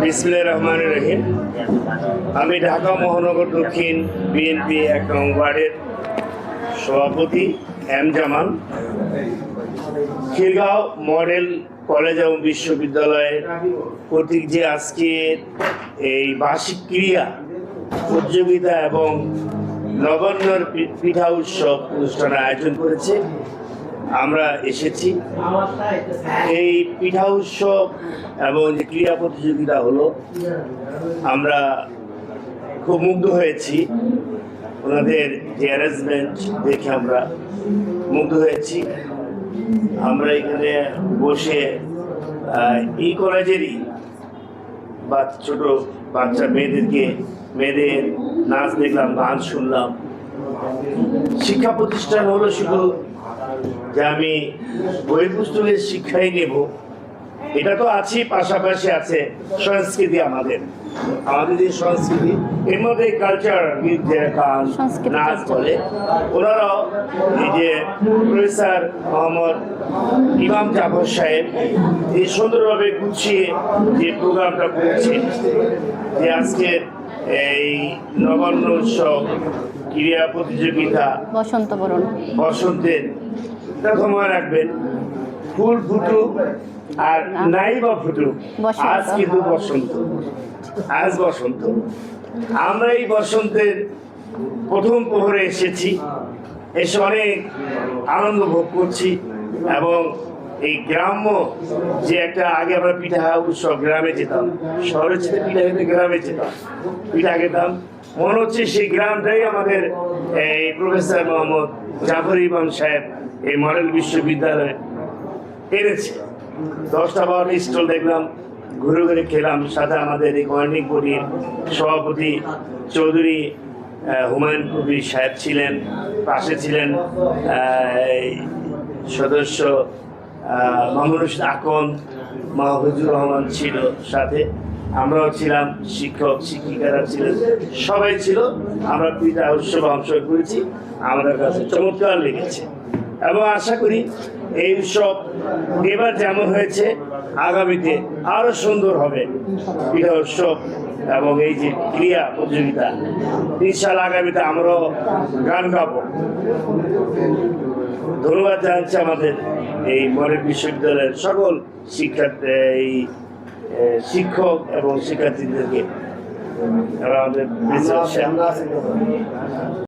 বিসমিল্লাহির রহমানির রহিম। আমি ঢাকা মহানগর দক্ষিণ বিএনপি ১ নং ওয়ার্ডের সভাপতি এম জামান। খিলগাঁও মডেল কলেজ এবং বিশ্ববিদ্যালয়ের কর্তৃক যে আজকে এই বার্ষিক ক্রীড়া প্রতিযোগিতা এবং নবান্নর পিঠা উৎসব অনুষ্ঠানের আয়োজন করেছে, আমরা এসেছি। এই পিঠা উৎসব এবং যে ক্রীড়া প্রতিযোগিতা হলো, আমরা খুব মুগ্ধ হয়েছি। ওনাদের যে অ্যারেঞ্জমেন্ট দেখে আমরা মুগ্ধ হয়েছি। আমরা এখানে বসে এই কলেজেরই ছোট বাচ্চা মেয়েদের নাচ দেখলাম, গান শুনলাম। শিক্ষা প্রতিষ্ঠান হলো শুধু যে আমি বই পুস্তকের শিক্ষাই নেব, এটা তো আছে, পাশাপাশি আছে সংস্কৃতি। আমাদের যে সংস্কৃতি, এর মধ্যে কালচার, গান, নাচ বলে। ওনারাও এই যে প্রফেসর মোহাম্মদ ইমাম জাফর সাহেব এই সুন্দরভাবে গুছিয়ে যে প্রোগ্রামটা করেছে, যে আজকের এই নবান্ন উৎসব ক্রীড়া প্রতিযোগিতা বসন্তের কথা মনে রাখবেন, ফুল ফুটুক আর নাই বা ফুটুক, আজ কিন্তু বসন্ত, আজ বসন্ত। আমরা এই বসন্তের প্রথম প্রহরে এসেছি, এসে অনেক আনন্দ ভোগ করছি। এবং এই গ্রাম্য যে একটা, আগে আমরা পিঠা উৎসব গ্রামে যেতাম, শহরে ছিল পিঠা খেতে, গ্রামে যেতাম, পিঠা খেতাম। মনে হচ্ছে সেই গ্রামটাই আমাদের এই প্রফেসর মোহাম্মদ জাফর ইমাম সাহেব এই মডেল বিশ্ববিদ্যালয়ে এনেছে। 10টা-12টা স্টল দেখলাম, ঘুরে ঘুরে খেলাম। সাথে আমাদের এই গভর্নিং বডির সভাপতি চৌধুরী হুমায়ুন কবির সাহেব ছিলেন, পাশে ছিলেন সদস্য মাহমুদ রশিদ আকন, মাহফুজুর রহমান ছিল সাথে, আমরাও ছিলাম, শিক্ষক শিক্ষিকারা ছিলেন, সবাই ছিল। আমরা পিঠা উৎসবে অংশগ্রহণ করেছি, আমাদের কাছে চমৎকার লেগেছে। এবং আশা করি এই উৎসব এবার যেমন হয়েছে, আগামীতে আরো সুন্দর হবে পিঠা উৎসব এবং এই যে ক্রীড়া প্রতিযোগিতা। ইনশাআল্লাহ আগামীতে আমরাও গান গাবো। ধন্যবাদ জানাচ্ছি আমাদের এই মডেল বিশ্ববিদ্যালয়ের সকল শিক্ষক এবং শিক্ষার্থীদেরকে এবং আমাদের